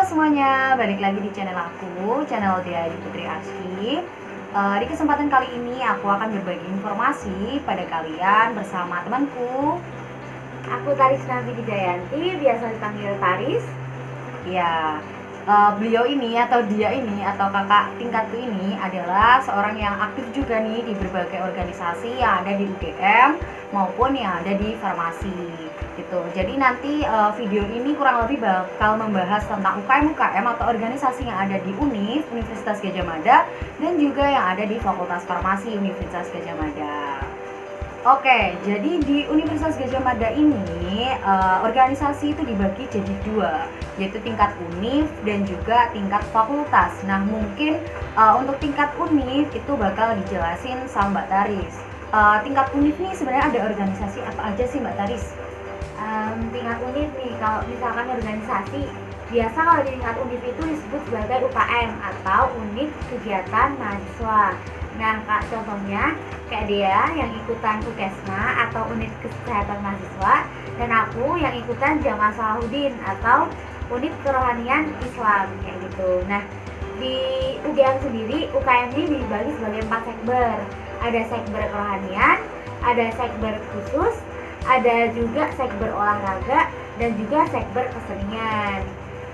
semuanya, balik lagi di channel aku, channel Dia Putri Aski. Di kesempatan kali ini aku akan berbagi informasi pada kalian bersama temanku. Aku Tarisna Wididayanti, biasa dipanggil Taris. Ya, beliau ini atau dia ini atau kakak tingkatku ini adalah seorang yang aktif juga nih di berbagai organisasi yang ada di UGM maupun yang ada di farmasi gitu. Jadi nanti video ini kurang lebih bakal membahas tentang UKM atau organisasi yang ada di Universitas Gadjah Mada dan juga yang ada di Fakultas Farmasi Universitas Gadjah Mada. Oke, jadi di Universitas Gadjah Mada ini organisasi itu dibagi jadi dua, yaitu tingkat univ dan juga tingkat fakultas. Nah, mungkin untuk tingkat univ itu bakal dijelasin sama Mbak Taris. Tingkat univ nih sebenarnya ada organisasi apa aja sih Mbak Taris? Tingkat univ nih, kalau misalkan organisasi, biasa kalau di tingkat univ itu disebut sebagai UKM atau unit kegiatan mahasiswa. Nah, Kak, contohnya kayak dia yang ikutan UKESMA atau unit kesehatan mahasiswa, dan aku yang ikutan Jamaah Salahuddin atau unit kerohanian Islam kayak gitu. Nah, di UGM sendiri UKM ini dibagi sebagai 4 sekber. Ada sekber kerohanian, ada sekber khusus, ada juga sekber olahraga, dan juga sekber kesenian.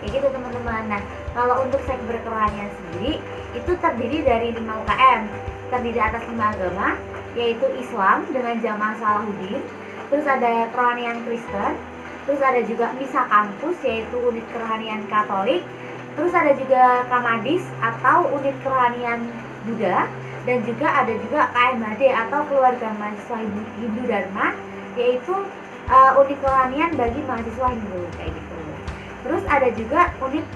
Kayak gitu teman-teman. Nah, kalau untuk sekber kerohanian sendiri itu terdiri dari 5 UKM, terdiri atas 5 agama, yaitu Islam dengan Jamaah Salahuddin, terus ada kerohanian Kristen, terus ada juga Misa Kampus yaitu unit kerohanian Katolik, terus ada juga Kamadis atau unit kerohanian Buddha, dan juga ada juga KMHD atau keluarga mahasiswa Hindu Dharma, yaitu unit kerohanian bagi mahasiswa Hindu kayak gitu. Terus ada juga unit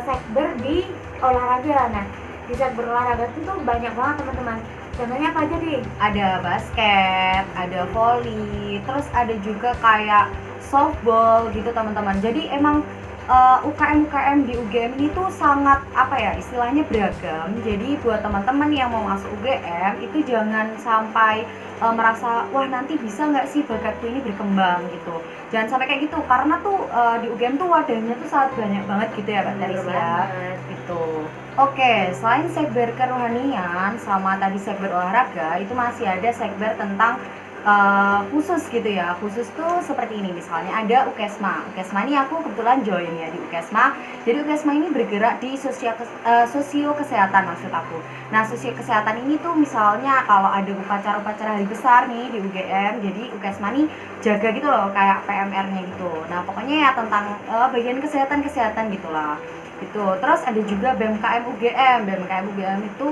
sekber di olahraga. Nah, di sekber olahraga itu tuh banyak banget teman-teman. Contohnya apa aja nih? Ada basket, ada volley, terus ada juga kayak softball gitu teman-teman. Jadi emang UKM di UGM ini tuh sangat istilahnya beragam. Jadi buat teman-teman yang mau masuk UGM itu jangan sampai merasa wah nanti bisa nggak sih bakatku ini berkembang gitu. Jangan sampai kayak gitu karena tuh di UGM tuh wadahnya tuh sangat banyak banget gitu ya Mbak Taris ya. Gitu. Oke, selain sekber kerohanian sama tadi sekber olahraga, itu masih ada sekber tentang khusus gitu ya. Khusus tuh seperti ini, misalnya ada UKESMA. UKESMA ini aku kebetulan join ya di UKESMA. Jadi UKESMA ini bergerak di sosio kesehatan maksud aku. Nah, sosio kesehatan ini tuh misalnya kalau ada upacara-upacara hari besar nih di UGM, jadi UKESMA nih jaga gitu loh kayak PMR-nya gitu. Nah, pokoknya ya tentang bagian kesehatan gitulah. Gitu. Terus ada juga BMKM UGM. BMKM UGM itu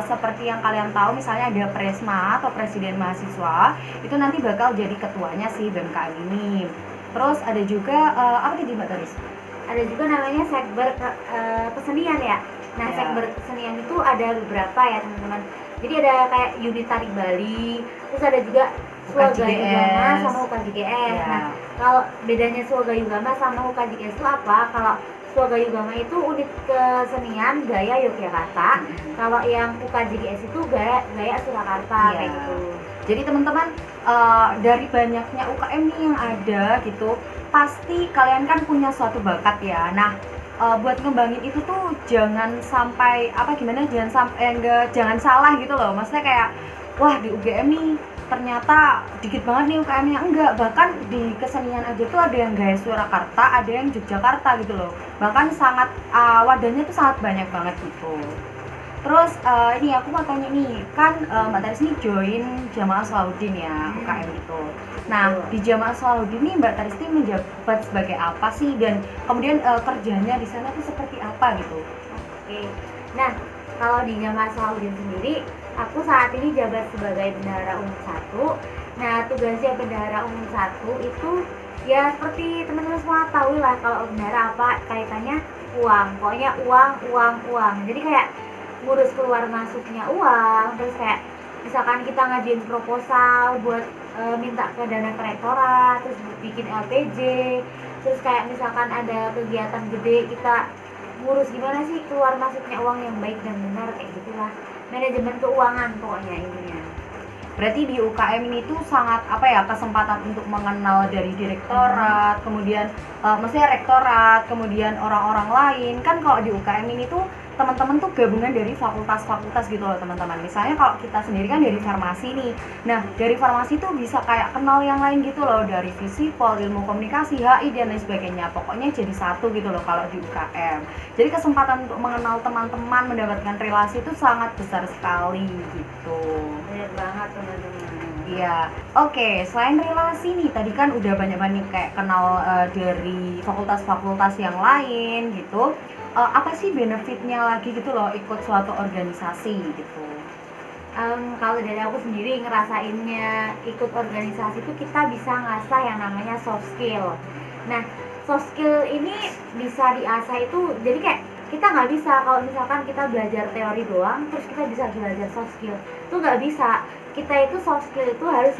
seperti yang kalian tahu misalnya ada Presma atau Presiden Mahasiswa, itu nanti bakal jadi ketuanya si BMKM ini. Terus ada juga apa tadi Mbak Taris? Ada juga namanya sekber kesenian ya. Nah, Ya. sekber kesenian itu ada beberapa ya teman-teman. Jadi ada kayak unit tari Bali, terus ada juga Swagayugama sama UKJGS. Ya. Nah, kalau bedanya Swagayugama sama UKJGS itu apa? Kalau Swagayugama itu unit kesenian gaya Yogyakarta, kalau yang UKJGS itu gaya Surakarta kayak gitu. Jadi teman-teman dari banyaknya UKM nih yang ada gitu, pasti kalian kan punya suatu bakat ya. Nah, buat ngembangin itu tuh jangan sampai jangan salah gitu loh. Maksudnya kayak wah di UGM nih ternyata dikit banget nih UKM-nya, enggak, bahkan di kesenian aja tuh ada yang gaya Surakarta, ada yang Yogyakarta gitu loh, bahkan sangat wadahnya tuh sangat banyak banget gitu. Terus ini aku mau tanya nih, kan Mbak Taris nih join Jamaah Salahuddin ya, UKM itu. Nah, di Jamaah Salahuddin nih Mbak Taris ini menjabat sebagai apa sih, dan kemudian kerjanya di sana tuh seperti apa gitu? Oke. Nah, kalau di Jamaah Salahuddin sendiri, aku saat ini jabat sebagai bendahara umum 1. Nah, tugasnya bendahara umum 1 itu ya seperti teman-teman semua tahu lah, kalau bendahara apa kaitannya uang. Pokoknya uang. Jadi kayak ngurus keluar masuknya uang, terus kayak misalkan kita ngajuin proposal buat minta ke dana ke rektorat, terus bikin LPJ, terus kayak misalkan ada kegiatan gede kita ngurus gimana sih keluar masuknya uang yang baik dan benar kayak gitulah, manajemen keuangan pokoknya intinya. Berarti di UKM ini tuh sangat apa ya, kesempatan untuk mengenal dari direktorat, kemudian maksudnya rektorat, kemudian orang-orang lain. Kan kalau di UKM ini tuh teman-teman tuh gabungan dari fakultas-fakultas gitu loh teman-teman. Misalnya kalau kita sendiri kan dari farmasi nih. Nah, dari farmasi tuh bisa kayak kenal yang lain gitu loh, dari Visipol, ilmu komunikasi, HI dan lain sebagainya. Pokoknya jadi satu gitu loh kalau di UKM. Jadi kesempatan untuk mengenal teman-teman, mendapatkan relasi itu sangat besar sekali gitu. Bener banget teman-teman. Iya, oke. Selain relasi nih, tadi kan udah banyak-banyak kayak kenal dari fakultas-fakultas yang lain gitu. Apa sih benefitnya lagi gitu loh ikut suatu organisasi gitu? Kalau dari aku sendiri ngerasainnya ikut organisasi itu kita bisa ngasah yang namanya soft skill. Nah, soft skill ini bisa diasah itu, jadi kayak kita nggak bisa kalau misalkan kita belajar teori doang terus kita bisa belajar soft skill itu nggak bisa. Kita itu soft skill itu harus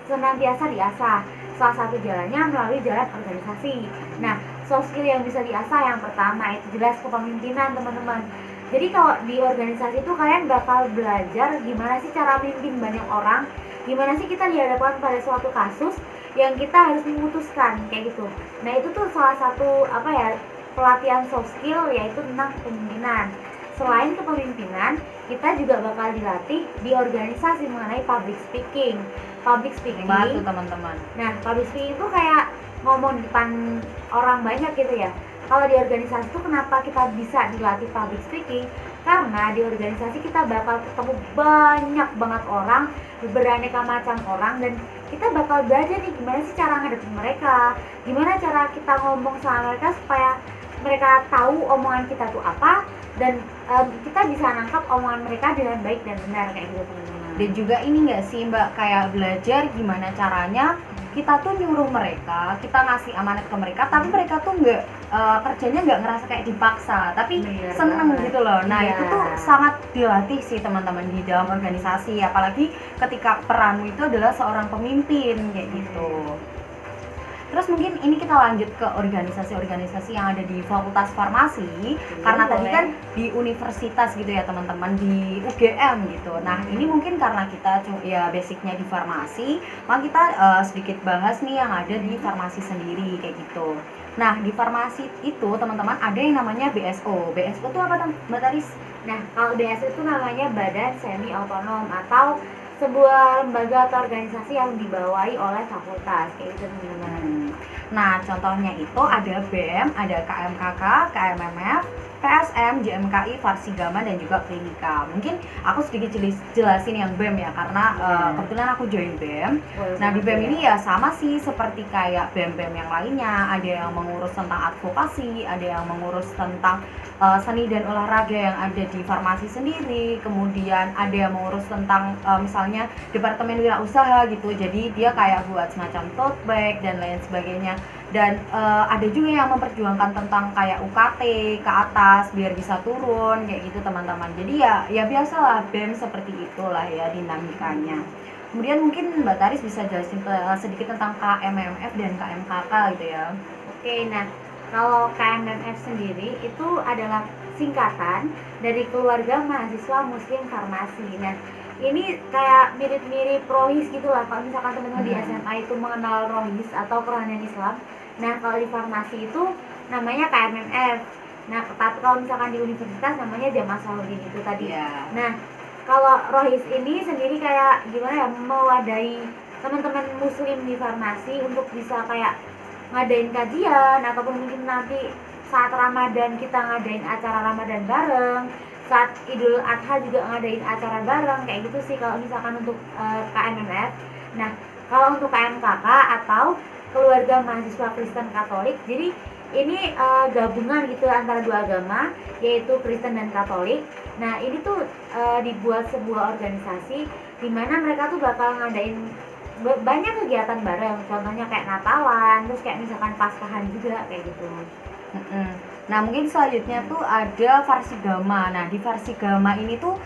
senantiasa diasah. Salah satu jalannya melalui jalan organisasi. Nah, soft skill yang bisa diasah yang pertama itu jelas kepemimpinan teman-teman. Jadi kalau di organisasi itu kalian bakal belajar gimana sih cara mimpin banyak orang, gimana sih kita dihadapkan pada suatu kasus yang kita harus memutuskan kayak gitu. Nah, itu tuh salah satu apa ya, pelatihan soft skill yaitu tentang kepemimpinan. Selain kepemimpinan, kita juga bakal dilatih di organisasi mengenai public speaking. Public speaking. Bantu teman-teman. Nah, public speaking itu kayak ngomong di depan orang banyak gitu ya. Kalau di organisasi itu kenapa kita bisa dilatih public speaking? Karena di organisasi kita bakal ketemu banyak banget orang, beraneka macam orang, dan kita bakal belajar nih gimana sih cara ngadepin mereka, gimana cara kita ngomong sama mereka supaya mereka tahu omongan kita tuh apa, dan kita bisa nangkap omongan mereka dengan baik dan benar kayak gitu teman-teman. Dan juga ini nggak sih Mbak, kayak belajar gimana caranya kita tuh nyuruh mereka, kita ngasih amanat ke mereka, tapi mereka tuh nggak kerjanya nggak ngerasa kayak dipaksa, tapi Bener seneng banget. gitu loh. Nah Iya. itu tuh sangat dilatih sih teman-teman di dalam organisasi, apalagi ketika peranmu itu adalah seorang pemimpin kayak gitu. Terus mungkin ini kita lanjut ke organisasi-organisasi yang ada di Fakultas Farmasi, karena tadi boleh. kan di universitas gitu ya teman-teman, di UGM gitu. Nah ini mungkin karena kita ya basicnya di farmasi, maka kita sedikit bahas nih yang ada di farmasi sendiri kayak gitu. Nah di farmasi itu teman-teman ada yang namanya BSO. BSO itu apa Mbak Taris? Nah, kalau BSO itu namanya Badan Semi Otonom atau sebuah lembaga atau organisasi yang dibawahi oleh fakultas kayak gitu teman-teman. Nah, contohnya itu ada BEM, ada KMKK, KMMF, PSM, JMKI, Farsigama, dan juga Klinika. Mungkin aku sedikit jelasin yang BEM ya, karena kebetulan aku join BEM. Nah, di BEM ini ya sama sih seperti kayak BEM-BEM yang lainnya. Ada yang mengurus tentang advokasi, ada yang mengurus tentang seni dan olahraga yang ada di farmasi sendiri. Kemudian ada yang mengurus tentang misalnya departemen wirausaha gitu. Jadi dia kayak buat semacam tote bag dan lain sebagainya. Dan ada juga yang memperjuangkan tentang kayak UKT ke atas biar bisa turun kayak gitu teman-teman. Jadi ya biasalah BEM seperti itulah ya dinamikanya. Kemudian mungkin Mbak Taris bisa jelasin sedikit tentang KMMF dan KMKK gitu ya. Oke, nah kalau KMMF sendiri itu adalah singkatan dari Keluarga Mahasiswa Muslim Farmasi. Nah, ini kayak mirip-mirip Rohis gitu lah. Kalau misalkan teman-teman di SMA itu mengenal Rohis atau kerohanian Islam, nah kalau di farmasi itu namanya KMMF. Nah, tapi kalau misalkan di universitas namanya Jamaah Salahuddin itu tadi. Iya. Nah, kalau Rohis ini sendiri kayak gimana ya, mewadahi teman-teman muslim di farmasi untuk bisa kayak ngadain kajian, ataupun mungkin nanti saat Ramadan kita ngadain acara Ramadan bareng, saat Idul Adha juga ngadain acara bareng kayak gitu sih kalau misalkan untuk KMMF. Nah, kalau untuk KMKK atau Keluarga Mahasiswa Kristen Katolik, jadi ini gabungan gitu antara dua agama yaitu Kristen dan Katolik. Nah, ini tuh dibuat sebuah organisasi di mana mereka tuh bakal ngadain banyak kegiatan bareng, contohnya kayak Natalan, terus kayak misalkan Paskahan juga kayak gitu. Nah mungkin selanjutnya tuh ada Farsigama. Nah di Farsigama ini tuh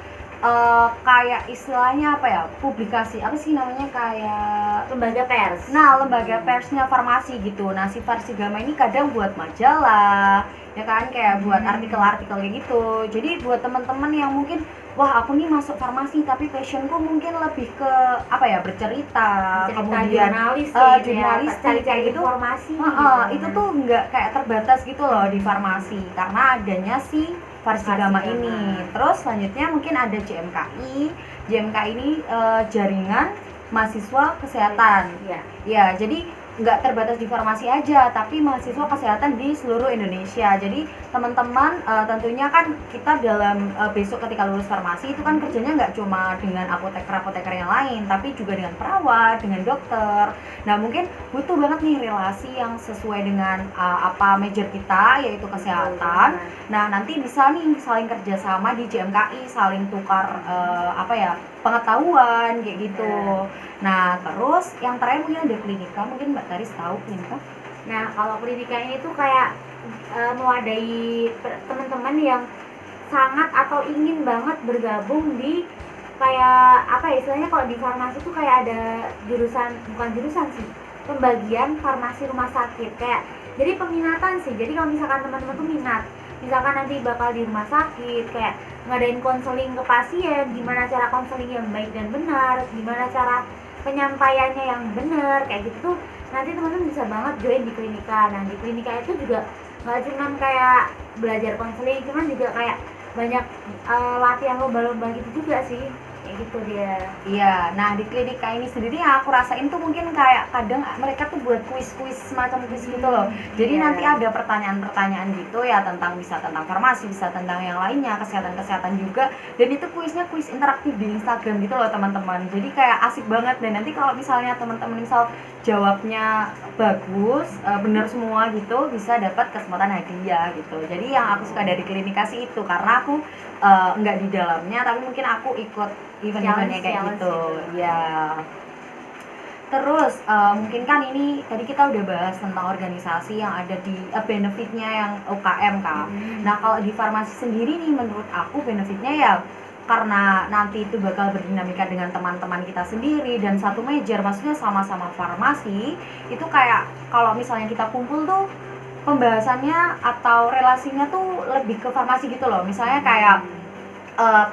kayak istilahnya apa ya, publikasi apa sih namanya, kayak lembaga pers. lembaga persnya farmasi gitu. Nah si Farsigama ini kadang buat majalah ya kan, kayak buat artikel-artikel kayak gitu. Jadi buat teman-teman yang mungkin wah aku nih masuk farmasi tapi passionku mungkin lebih ke apa ya, bercerita, kemudian jurnalis jurnalis cari-cari gitu. informasi Itu tuh nggak kayak terbatas gitu loh di farmasi karena adanya si Farsigama ini. Terus selanjutnya mungkin ada JMKI. JMKI ini jaringan mahasiswa kesehatan. Ya, jadi nggak terbatas di farmasi aja, tapi mahasiswa kesehatan di seluruh Indonesia. Jadi teman-teman tentunya kan kita dalam besok ketika lulus farmasi itu kan kerjanya nggak cuma dengan apoteker-apoteker yang lain, tapi juga dengan perawat, dengan dokter. Nah mungkin butuh banget nih relasi yang sesuai dengan apa major kita, yaitu kesehatan. Nah nanti bisa nih saling kerjasama di JMKI, saling tukar apa ya, pengetahuan kayak gitu. Nah terus yang terakhir mungkin ada klinika, mungkin Mbak Taris tahu klinika. Nah kalau klinika ini tuh kayak mewadahi teman-teman yang sangat atau ingin banget bergabung di kayak apa ya, istilahnya kalau di farmasi tuh kayak ada bukan jurusan sih, pembagian farmasi rumah sakit, kayak jadi peminatan sih. Jadi kalau misalkan teman-teman tuh minat, misalkan nanti bakal di rumah sakit kayak ngadain konseling ke pasien, gimana cara konseling yang baik dan benar, gimana cara penyampaiannya yang benar, kayak gitu tuh nanti teman-teman bisa banget join di klinika. Nah di klinika itu juga nggak cuman kayak belajar konseling, cuman juga kayak banyak latihan lomba-lomba gitu juga sih, kayak gitu dia. Iya, nah di klinika ini sendiri yang aku rasain tuh mungkin kayak kadang mereka tuh buat kuis-kuis, semacam kuis gitu loh. Jadi nanti ada pertanyaan-pertanyaan gitu ya, bisa tentang farmasi, bisa tentang yang lainnya, kesehatan-kesehatan juga. Dan itu kuisnya kuis interaktif di Instagram gitu loh teman-teman. Jadi kayak asik banget. Dan nanti kalau misalnya teman-teman misal jawabnya bagus, benar semua gitu, bisa dapat kesempatan hadiah gitu. Jadi yang aku suka dari klinikasi itu karena aku nggak di dalamnya, tapi mungkin aku ikut event-eventnya kayak gitu ya. Terus mungkin kan ini tadi kita udah bahas tentang organisasi yang ada di benefitnya yang UKM kan. Nah kalau di farmasi sendiri nih menurut aku benefitnya ya karena nanti itu bakal berdinamika dengan teman-teman kita sendiri dan satu major, maksudnya sama-sama farmasi. Itu kayak kalau misalnya kita kumpul tuh pembahasannya atau relasinya tuh lebih ke farmasi gitu loh. Misalnya kayak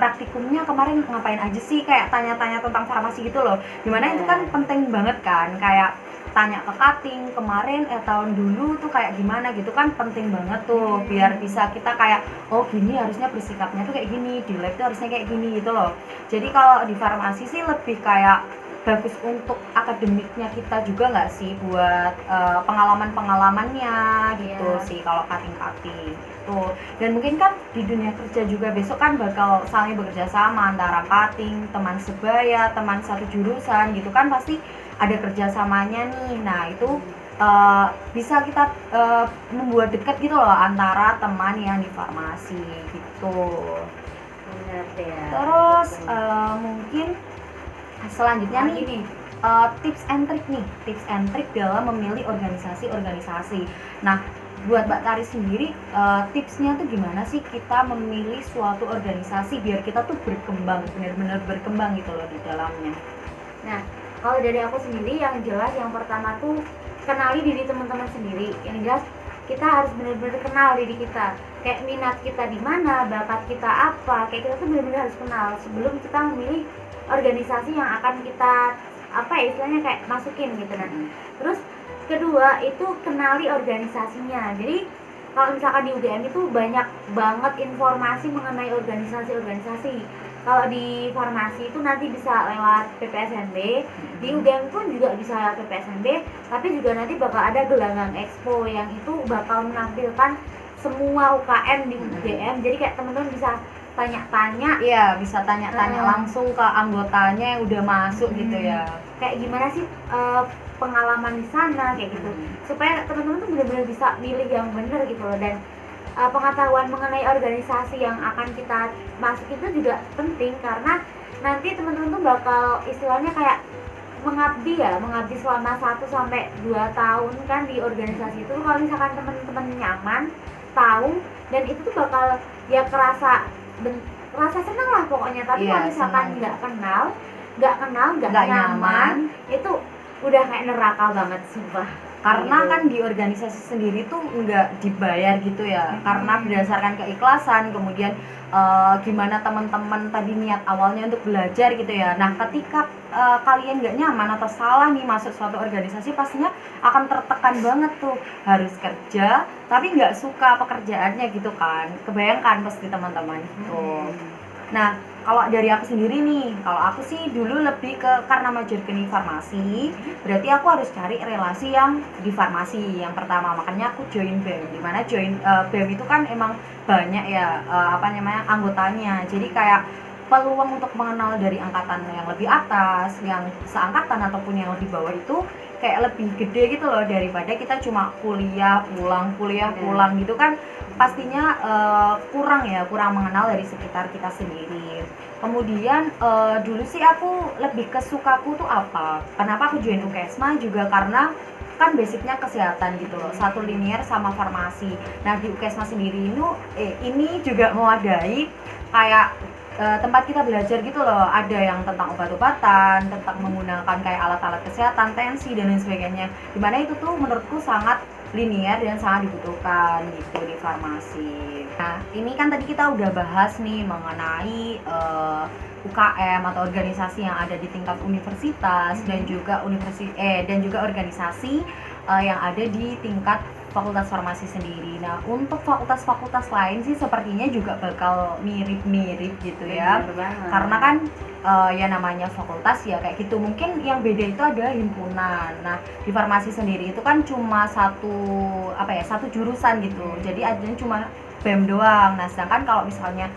praktikumnya kemarin ngapain aja sih, kayak tanya-tanya tentang farmasi gitu loh. Dimana itu kan penting banget kan, kayak tanya ke cutting kemarin tahun dulu tuh kayak gimana gitu kan, penting banget tuh biar bisa kita kayak oh gini harusnya bersikapnya tuh kayak gini, di lab tuh harusnya kayak gini gitu loh. Jadi kalau di farmasi sih lebih kayak bagus untuk akademiknya kita juga nggak sih, buat pengalaman-pengalamannya gitu sih kalau cutting-cutting tuh. Dan mungkin kan di dunia kerja juga besok kan bakal saling bekerja sama antara cutting, teman sebaya, teman satu jurusan gitu kan, pasti ada kerjasamanya nih. Nah itu bisa kita membuat dekat gitu loh antara teman yang di farmasi gitu. Benar ya. Terus mungkin selanjutnya nih tips and trick dalam memilih organisasi. Nah buat Mbak Tari sendiri tipsnya tuh gimana sih kita memilih suatu organisasi biar kita tuh berkembang, benar-benar berkembang gitu loh di dalamnya. Nah kalau dari aku sendiri yang jelas yang pertama tuh kenali diri teman-teman sendiri. Yang jelas kita harus benar-benar kenal diri kita, kayak minat kita di mana, bakat kita apa, kayak kita tuh benar-benar harus kenal sebelum kita memilih organisasi yang akan kita apa ya istilahnya kayak masukin gitu. Nah terus kedua itu kenali organisasinya. Jadi kalau misalkan di UGM itu banyak banget informasi mengenai organisasi. Kalau di farmasi itu nanti bisa lewat PPSNB, di UGM pun juga bisa lewat PPSNB, tapi juga nanti bakal ada gelanggang expo yang itu bakal menampilkan semua UKM di UGM. Jadi kayak teman-teman bisa tanya-tanya, iya bisa tanya-tanya langsung ke anggotanya yang udah masuk gitu ya. Kayak gimana sih pengalaman di sana kayak gitu, supaya teman-teman tuh benar-benar bisa milih yang benar gitu loh. Dan pengetahuan mengenai organisasi yang akan kita masuk itu juga penting karena nanti teman-teman tuh bakal istilahnya kayak mengabdi selama 1-2 tahun kan di organisasi itu. Kalau misalkan teman-teman nyaman, tahu, dan itu tuh bakal ya kerasa rasa senang lah pokoknya. Tapi Iya, kalau misalkan senang. nggak kenal, nggak Nggak nyaman, itu udah kayak neraka banget sumpah. Karena Gitu. kan di organisasi sendiri tuh nggak dibayar gitu ya, karena Hmm. berdasarkan keikhlasan, kemudian gimana teman-teman tadi niat awalnya untuk belajar gitu ya. Nah ketika kalian nggak nyaman atau salah nih masuk suatu organisasi, pastinya akan tertekan banget tuh, harus kerja tapi nggak suka pekerjaannya gitu kan, kebayangkan pasti teman-teman gitu. Nah, kalau dari aku sendiri nih, kalau aku sih dulu lebih ke karena major ke farmasi, berarti aku harus cari relasi yang di farmasi yang pertama. Makanya aku join BEM. Dimana join BEM itu kan emang banyak ya apa namanya anggotanya. Jadi kayak peluang untuk mengenal dari angkatan yang lebih atas, yang seangkatan ataupun yang lebih bawah itu kayak lebih gede gitu loh, daripada kita cuma kuliah pulang gitu kan, pastinya kurang mengenal dari sekitar kita sendiri. Kemudian dulu sih aku lebih kesukaku tuh apa, kenapa aku join UKESMA juga karena kan basicnya kesehatan gitu loh, satu linear sama farmasi. Nah di UKESMA sendiri ini juga mewadahi kayak tempat kita belajar gitu loh, ada yang tentang obat-obatan, tentang menggunakan kayak alat-alat kesehatan, tensi dan lain sebagainya, dimana itu tuh menurutku sangat linear dan sangat dibutuhkan gitu di farmasi. Nah ini kan tadi kita udah bahas nih mengenai UKM atau organisasi yang ada di tingkat universitas dan juga organisasi yang ada di tingkat fakultas farmasi sendiri. Nah untuk fakultas-fakultas lain sih sepertinya juga bakal mirip-mirip gitu ya. Bener banget. Karena kan ya namanya fakultas ya kayak gitu. Mungkin yang beda itu ada himpunan. Nah di farmasi sendiri itu kan cuma satu jurusan gitu. Jadi adanya cuma BEM doang. Nah sedangkan kalau misalnya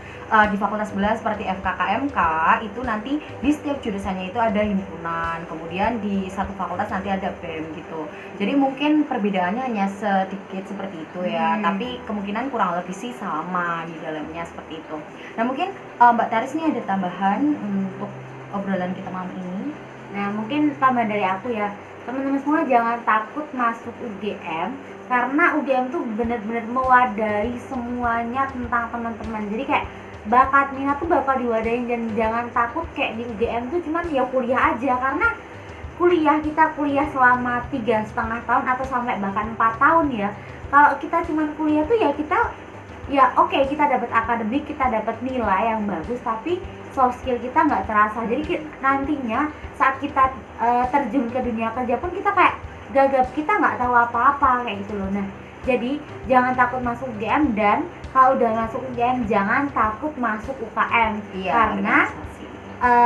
di fakultas sebelah seperti FKKMK itu nanti di setiap jurusannya itu ada himpunan. Kemudian di satu fakultas nanti ada BEM gitu. Jadi mungkin perbedaannya hanya sedikit seperti itu ya. Tapi kemungkinan kurang lebih sih sama di dalamnya seperti itu. Nah mungkin Mbak Taris nih ada tambahan untuk obrolan kita malam ini. Nah mungkin tambah dari aku ya, teman-teman semua jangan takut masuk UGM, karena UGM tuh bener-bener mewadahi semuanya tentang teman-teman. Jadi kayak bakat minat tuh bakal diwadahin, dan jangan takut kayak di UGM tuh cuman ya kuliah aja, karena kita kuliah selama 3,5 tahun atau sampai bahkan 4 tahun ya. Kalau kita cuman kuliah tuh ya kita oke, kita dapat akademik, kita dapat nilai yang bagus, tapi soft skill kita nggak terasa. Jadi nantinya saat kita terjun ke dunia kerja pun kita kayak gagap, kita nggak tahu apa-apa kayak gitu loh. Nah jadi jangan takut masuk UGM, dan kalau udah masuk UGM jangan takut masuk UKM. Iya, Karena organisasi.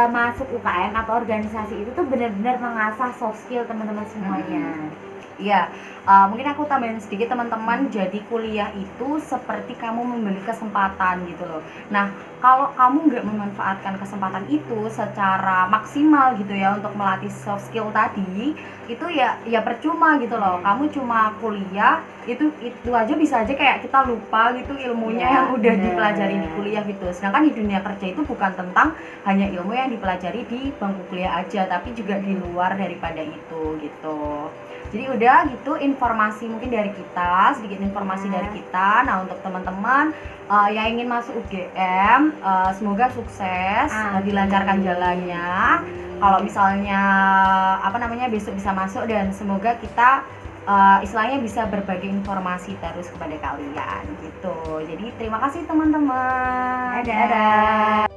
masuk UKM atau organisasi itu tuh benar-benar mengasah soft skill teman-teman semuanya. Iya, mungkin aku tambahin sedikit teman-teman. Jadi kuliah itu seperti kamu membeli kesempatan gitu loh. Nah, kalau kamu nggak memanfaatkan kesempatan itu secara maksimal gitu ya untuk melatih soft skill tadi, itu ya percuma gitu loh. Kamu cuma kuliah itu aja bisa aja kayak kita lupa gitu ilmunya Iya, yang udah bener. dipelajari di kuliah gitu. Sedangkan di dunia kerja itu bukan tentang hanya ilmu yang dipelajari di bangku kuliah aja, tapi juga di luar daripada itu gitu. Jadi udah gitu informasi mungkin dari kita, sedikit informasi dari kita. Nah untuk teman-teman yang ingin masuk UGM, semoga sukses, dilancarkan jalannya. Kalau misalnya besok bisa masuk, dan semoga kita istilahnya bisa berbagi informasi terus kepada kalian gitu. Jadi terima kasih teman-teman. Dadah.